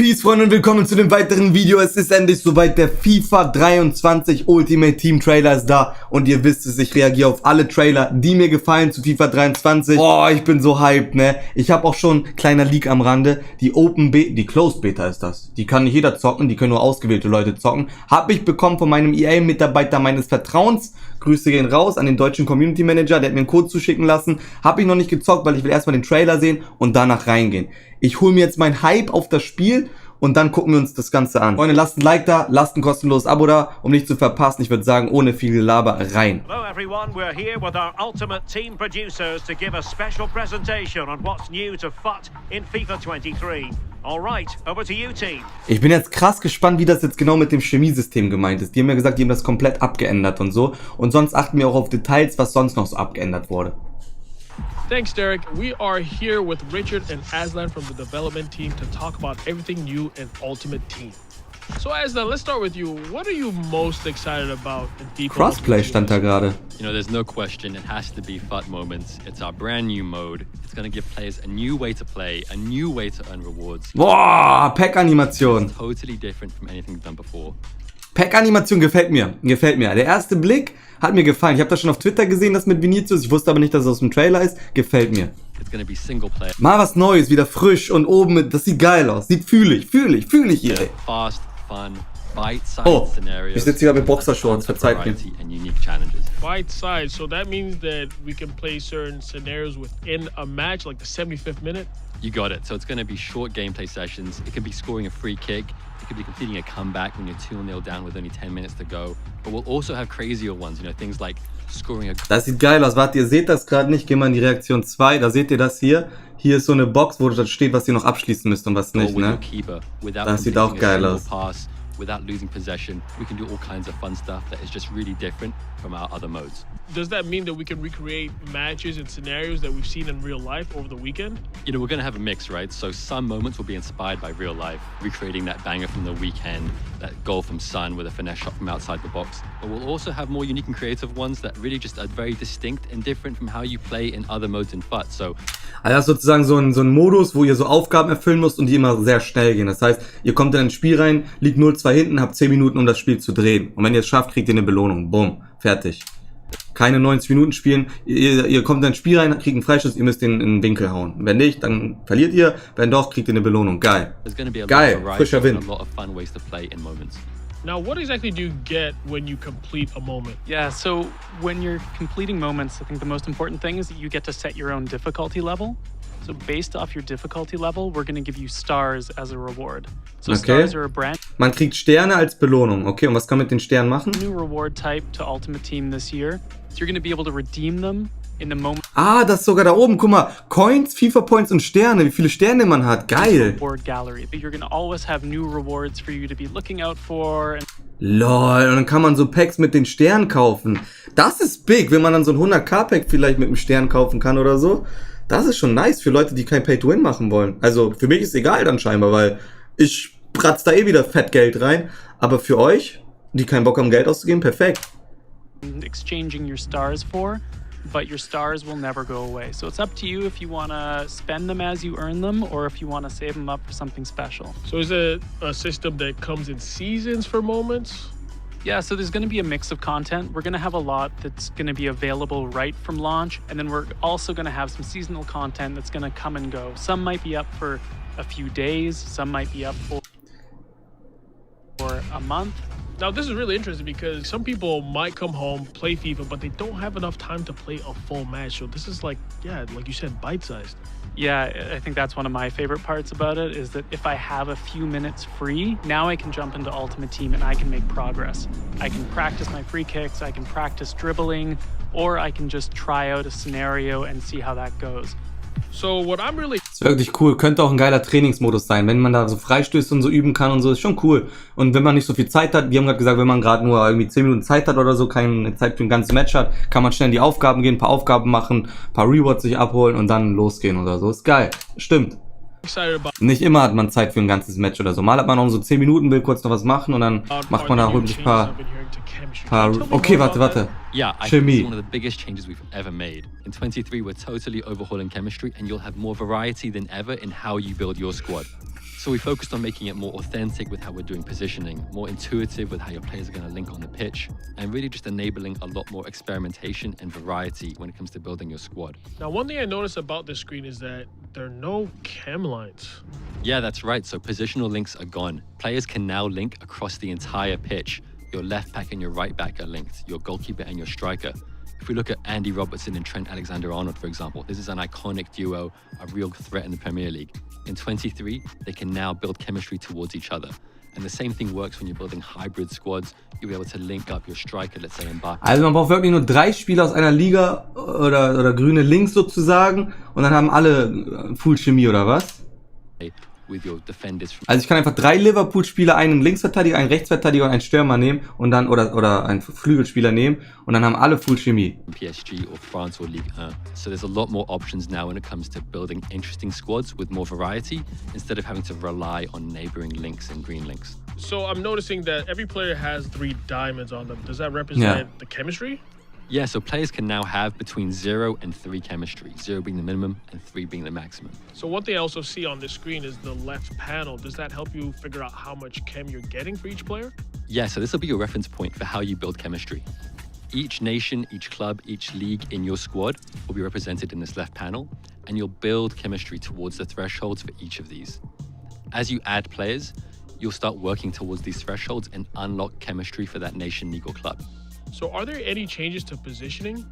Peace, Freunde, und willkommen zu dem weiteren Video. Es ist endlich soweit, der FIFA 23 Ultimate Team Trailer ist da. Und ihr wisst es, ich reagiere auf alle Trailer, die mir gefallen zu FIFA 23. Boah, ich bin so hyped, ne? Ich habe auch schon, kleiner Leak am Rande, die die Closed Beta ist das. Die kann nicht jeder zocken, die können nur ausgewählte Leute zocken. Habe ich bekommen von meinem EA-Mitarbeiter meines Vertrauens. Grüße gehen raus an den deutschen Community Manager, der hat mir einen Code zuschicken lassen. Habe ich noch nicht gezockt, weil ich will erstmal den Trailer sehen und danach reingehen. Ich hole mir jetzt meinen Hype auf das Spiel und dann gucken wir uns das Ganze an. Freunde, lasst ein Like da, lasst ein kostenloses Abo da, um nicht zu verpassen. Ich würde sagen, ohne viel Gelaber rein. Hello everyone, we're here with our ultimate team producers to give a special presentation on what's new to FUT in FIFA 23. Alright, over to you team. Ich bin jetzt krass gespannt, wie das jetzt genau mit dem Chemiesystem gemeint ist. Die haben ja gesagt, die haben das komplett abgeändert und so. Und sonst achten wir auch auf Details, was sonst noch so abgeändert wurde. Thanks, Derek. We are here with Richard and Aslan from the development team to talk about everything new in Ultimate Team. So Aslan, let's start with you. What are you most excited about in FIFA? Crossplay stand da gerade. You know, there's no question, it has to be FUT moments. It's our brand new mode. It's going to give players a new way to play, a new way to earn rewards. Boah, Pack-Animation. Totally different from anything we've done before. Pack-Animation gefällt mir. Der erste Blick hat mir gefallen. Ich habe das schon auf Twitter gesehen, das mit Vinicius. Ich wusste aber nicht, dass es aus dem Trailer ist. Gefällt mir. It's gonna be single player. Mal was Neues, wieder frisch und oben mit. Das sieht geil aus. Fühle ich hier. Ey. Fast, fun, bite-sized Oh, scenarios. ich sitze hier mit Boxershorts, verzeiht mir. And unique challenges. Bite size, so that means that we can play certain scenarios within a match, like the 75th minute. You got it. So it's going to be short gameplay sessions. It could be scoring a free kick. It could be completing a comeback when you're 2-0 down with only 10 minutes to go. But we'll also have crazier ones, you know, things like scoring a... Das sieht geil aus. Warte, ihr seht das gerade nicht. Geh mal in die Reaktion 2. Da seht ihr das hier. Hier ist so eine Box, wo das steht, was ihr noch abschließen müsst und was nicht, ne? Das sieht auch geil aus. Without losing possession, we can do all kinds of fun stuff that is just really different from our other modes. Does that mean that we can recreate matches and scenarios that we've seen in real life over the weekend? You know, we're going to have a mix, right? So some moments will be inspired by real life, recreating that banger from the weekend, that goal from Son with a finesse shot from outside the box. But we'll also have more unique and creative ones that really just are very distinct and different from how you play in other modes in FUT. So, also das ist sozusagen so ein Modus, wo ihr so Aufgaben erfüllen müsst und die immer sehr schnell gehen. Das heißt, ihr kommt in ein Spiel rein, liegt 0-2 hinten, habt 10 Minuten, um das Spiel zu drehen. Und wenn ihr es schafft, kriegt ihr eine Belohnung. Bumm, fertig. Keine 90 Minuten spielen. Ihr kommt in ein Spiel rein, kriegt einen Freischuss, ihr müsst den in den Winkel hauen. Wenn nicht, dann verliert ihr. Wenn doch, kriegt ihr eine Belohnung. Geil. Geil, frischer Wind. Now, what exactly do you get when you complete a moment? Yeah, so when you're completing moments, I think the most important thing is that you get to set your own difficulty level. So based off your difficulty level, we're going to give you stars as a reward. So stars are a brand Man kriegt Sterne als Belohnung. Okay, und was kann man mit den Sternen machen? new reward type to Ultimate Team this year. So you're going to be able to redeem them in the moment. Ah, das ist sogar da oben. Guck mal, Coins, FIFA Points und Sterne. Wie viele Sterne man hat. Geil. Reward gallery. But you're going to always have new rewards for you to be looking out for. And Lol, und dann kann man so Packs mit den Sternen kaufen. Das ist big, wenn man dann so ein 100k-Pack vielleicht mit einem Stern kaufen kann oder so. Das ist schon nice für Leute, die kein Pay-to-Win machen wollen. Also für mich ist egal dann scheinbar, weil ich pratz da eh wieder fett Geld rein. Aber für euch, die keinen Bock haben, Geld auszugeben, perfekt. exchanging your stars for, but your stars will never go away. So it's up to you if you want to spend them as you earn them or if you want to save them up for something special. So is it a system that comes in seasons for moments? Yeah, so there's going to be a mix of content. We're going to have a lot that's going to be available right from launch, and then we're also going to have some seasonal content that's going to come and go. Some might be up for a few days, some might be up for a month. Now, this is really interesting because some people might come home, play FIFA, but they don't have enough time to play a full match. So this is like, yeah, like you said, bite-sized. Yeah, I think that's one of my favorite parts about it, is that if I have a few minutes free, now I can jump into Ultimate Team and I can make progress. I can practice my free kicks, I can practice dribbling, or I can just try out a scenario and see how that goes. So what I'm really... Ist wirklich cool. Könnte auch ein geiler Trainingsmodus sein, wenn man da so Freistöße und so üben kann und so. Ist schon cool. Und wenn man nicht so viel Zeit hat, die haben gerade gesagt, wenn man gerade nur irgendwie 10 Minuten Zeit hat oder so, keine Zeit für ein ganzes Match hat, kann man schnell in die Aufgaben gehen, ein paar Aufgaben machen, ein paar Rewards sich abholen und dann losgehen oder so. Ist geil. Stimmt. Nicht immer hat man Zeit für ein ganzes Match oder so. Mal hat man auch so 10 Minuten, will kurz noch was machen und dann macht man da holt ein paar chemistry. Can you tell me Okay, more warte, about warte. that? Yeah, I think it's one of the biggest changes we've ever made. In 23, we're totally overhauling chemistry, and you'll have more variety than ever in how you build your squad. So we focused on making it more authentic with how we're doing positioning, more intuitive with how your players are going to link on the pitch, and really just enabling a lot more experimentation and variety when it comes to building your squad. Now, one thing I noticed about this screen is that there are no chem lines. Yeah, that's right. So positional links are gone. Players can now link across the entire pitch. Your left back and your right back are linked, your goalkeeper and your striker. If we look at Andy Robertson and Trent Alexander-Arnold, for example, this is an iconic duo, a real threat in the Premier League. In 23, they can now build chemistry towards each other. And the same thing works when you're building hybrid squads. You'll be able to link up your striker, let's say Mbappe. Also man braucht wirklich nur 3 Spieler aus einer Liga oder grüne Links sozusagen und dann haben alle Full Chemie oder was? With your defenders from Also ich kann einfach 3 Liverpool-Spieler, einen Linksverteidiger, einen Rechtsverteidiger und einen Stürmer nehmen und dann oder einen Flügelspieler nehmen und dann haben alle Full Chemie. PSG or France or Ligue 1. So there's a lot more options now when it comes to building interesting squads with more variety instead of having to rely on neighboring links and green links. So I'm noticing that every player has 3 diamonds on them. Does that represent the chemistry? Yeah, so players can now have between 0 and 3 chemistry, 0 being the minimum and 3 being the maximum. So one thing I also see on this screen is the left panel. Does that help you figure out how much chem you're getting for each player? Yeah, so this will be your reference point for how you build chemistry. Each nation, each club, each league in your squad will be represented in this left panel, and you'll build chemistry towards the thresholds for each of these. As you add players, you'll start working towards these thresholds and unlock chemistry for that nation, league, or club. So are there any changes to positioning?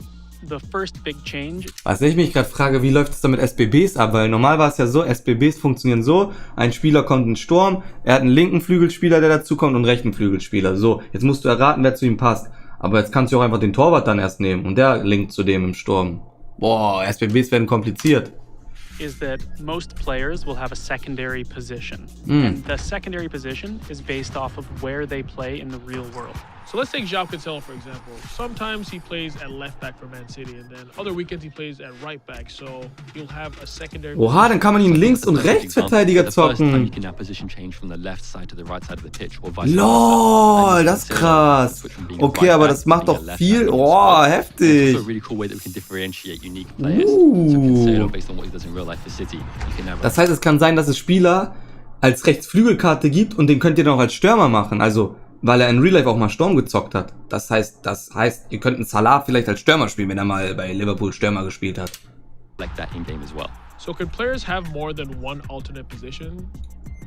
The first big change Was ich mich gerade frage, wie läuft es da mit SBBs ab? Weil normal war es ja so, SBBs funktionieren so, ein Spieler kommt in den Sturm, er hat einen linken Flügelspieler, der dazu kommt und einen rechten Flügelspieler. So, jetzt musst du erraten, wer zu ihm passt. Aber jetzt kannst du auch einfach den Torwart dann erst nehmen und der linkt zu dem im Sturm. Boah, SBBs werden kompliziert. is that most players will have a secondary position. And the secondary position is based off of where they play in the real world. So let's take João Cancelo, for example. Sometimes he plays at left back for Man City, and then other weekends he plays at right back. So you'll have a secondary. Oha, dann kann man ihn Links- und Rechtsverteidiger zocken. LOL, das ist krass. Okay, aber das macht doch viel. Oh, heftig. Das heißt, es kann sein, dass es Spieler als Rechtsflügelkarte gibt und den könnt ihr dann auch als Stürmer machen. Also, weil er in Real Life auch mal Sturm gezockt hat. Das heißt, ihr könnt einen Salah vielleicht als Stürmer spielen, wenn er mal bei Liverpool Stürmer gespielt hat. So can players have more than one alternate position?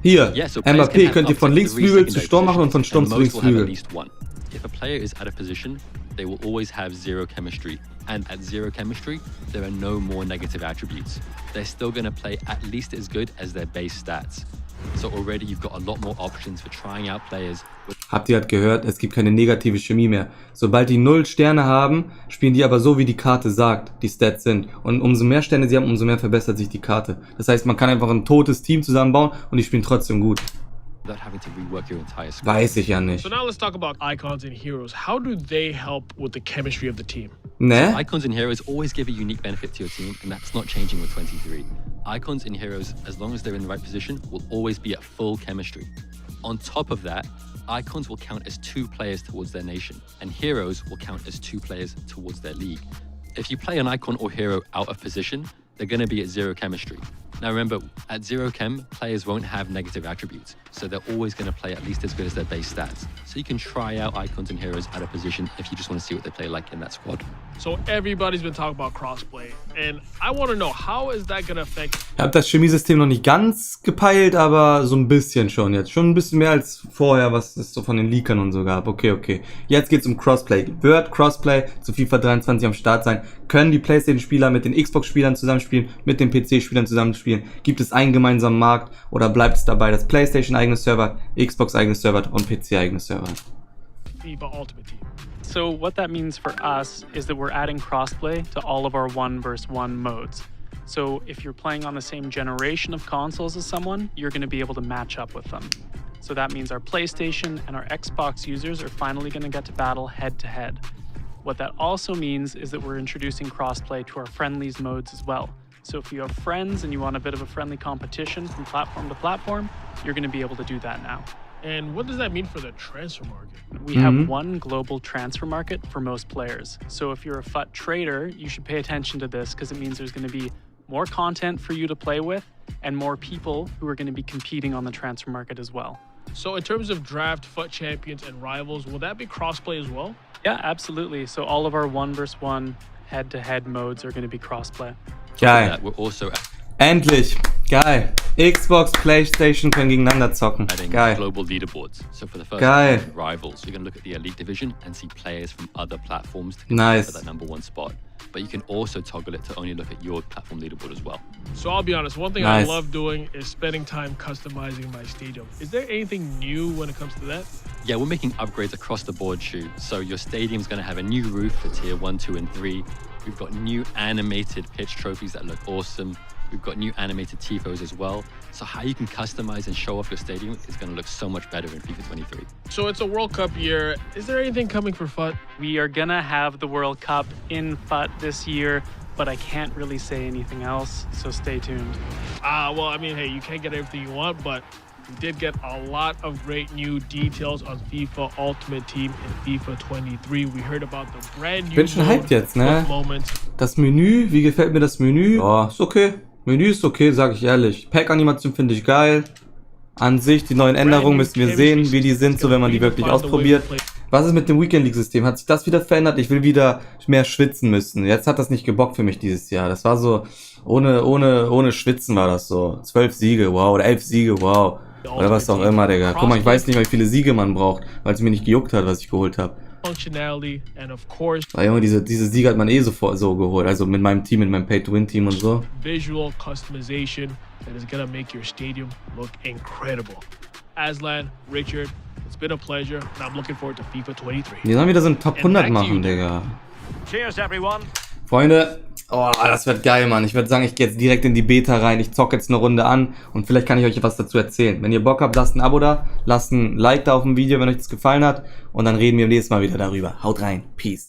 Hier, Mbappé könnt ihr von Linksflügel zu Sturm machen und von Sturm zu Linksflügel. If a player is out of position, they will always have zero chemistry. And at zero chemistry, there are no more negative attributes. They're still going to play at least as good as their base stats. So already you've got a lot more options for trying out players. Habt ihr halt gehört, es gibt keine negative Chemie mehr. Sobald die 0 Sterne haben, spielen die aber so, wie die Karte sagt, die Stats sind. Und umso mehr Sterne sie haben, umso mehr verbessert sich die Karte. Das heißt, man kann einfach ein totes Team zusammenbauen und die spielen trotzdem gut. Weiß ich ja nicht. So now let's talk about icons and heroes. How do they help with the chemistry of the team? Ne? So icons and heroes always give a unique benefit to your team, and that's not changing with 23. Icons and heroes, as long as they're in the right position, will always be at full chemistry. On top of that, icons will count as 2 players towards their nation, and heroes will count as 2 players towards their league. If you play an icon or hero out of position, they're going to be at 0 chemistry. Now remember, at 0 chem, players won't have negative attributes, so they're always going to play at least as good as their base stats. So you can try out icons and heroes out of position if you just want to see what they play like in that squad. So everybody's been talking about crossplay, and I want to know, how is that going to affect... Ich habe das Chemiesystem noch nicht ganz gepeilt, aber so ein bisschen schon jetzt. Schon ein bisschen mehr als vorher, was es so von den Leakern und so gab. Okay. Jetzt geht's um Crossplay. Wird Crossplay zu FIFA 23 am Start sein? Können die PlayStation-Spieler mit den Xbox-Spielern zusammenspielen, mit den PC-Spielern zusammenspielen? Gibt es einen gemeinsamen Markt oder bleibt es dabei, dass PlayStation eigene Server, Xbox eigene Server und PC eigene Server hat? FIFA Ultimate Team. So what that means for us is that we're adding crossplay to all of our 1v1 modes. So if you're playing on the same generation of consoles as someone, you're going to be able to match up with them. So that means our PlayStation and our Xbox users are finally going to get to battle head to head. What that also means is that we're introducing crossplay to our friendlies modes as well. So if you have friends and you want a bit of a friendly competition from platform to platform, you're going to be able to do that now. And what does that mean for the transfer market? We have one global transfer market for most players. So if you're a FUT trader, you should pay attention to this because it means there's going to be more content for you to play with and more people who are going to be competing on the transfer market as well. So in terms of draft, FUT champions, and rivals, will that be crossplay as well? Yeah, absolutely. So all of our 1v1 head-to-head modes are going to be crossplay. Geil. That we're also Endlich. Geil. Xbox, PlayStation können gegeneinander zocken. adding Geil. global leaderboards. So for the first Geil. time, rivals, you're going to look at the elite division and see players from other platforms to compete Nice. for that #1 spot. But you can also toggle it to only look at your platform leaderboard as well. So I'll be honest, one thing Nice. I love doing is spending time customizing my stadium. Is there anything new when it comes to that? Yeah, we're making upgrades across the board, Shu. So your stadium's going to have a new roof for tier 1, 2, and 3. We've got new animated pitch trophies that look awesome. We've got new animated tifos as well. So how you can customize and show off your stadium is going to look so much better in FIFA 23. So it's a World Cup year. Is there anything coming for FUT? We are going to have the World Cup in FUT this year, but I can't really say anything else, so stay tuned. Well, I mean, hey, you can't get everything you want, but we did get a lot of great new details on FIFA Ultimate Team in FIFA 23. We heard about the brand new Bin schon hyped jetzt, ne? moments. Das Menü, wie gefällt mir das Menü? Oh, ist okay. Menü ist okay, sag ich ehrlich. Pack-Animation finde ich geil. An sich, die neuen Änderungen müssen wir sehen, wie die sind, so wenn man die wirklich ausprobiert. Was ist mit dem Weekend League System? Hat sich das wieder verändert? Ich will wieder mehr schwitzen müssen. Jetzt hat das nicht gebockt für mich dieses Jahr. Das war so, ohne Schwitzen war das so. 12 Siege, wow, oder 11 Siege, wow. Oder was auch immer, Digga. Guck mal, ich weiß nicht mal, wie viele Siege man braucht, weil es mir nicht gejuckt hat, was ich geholt habe. Functionality and of course Weil Junge, diese Siege hat man eh so geholt. Also mit meinem Team, mit meinem Pay-to-Win-Team und so. visual customization that is gonna make your stadium look incredible. Aslan, Richard, it's been a pleasure, and I'm looking forward to FIFA 23. Die sollen wieder so ein Top 100 machen, Digga. Cheers, everyone. Freunde, oh, das wird geil, Mann. Ich würde sagen, ich gehe jetzt direkt in die Beta rein. Ich zocke jetzt eine Runde an und vielleicht kann ich euch was dazu erzählen. Wenn ihr Bock habt, lasst ein Abo da, lasst ein Like da auf dem Video, wenn euch das gefallen hat. Und dann reden wir nächstes Mal wieder darüber. Haut rein. Peace.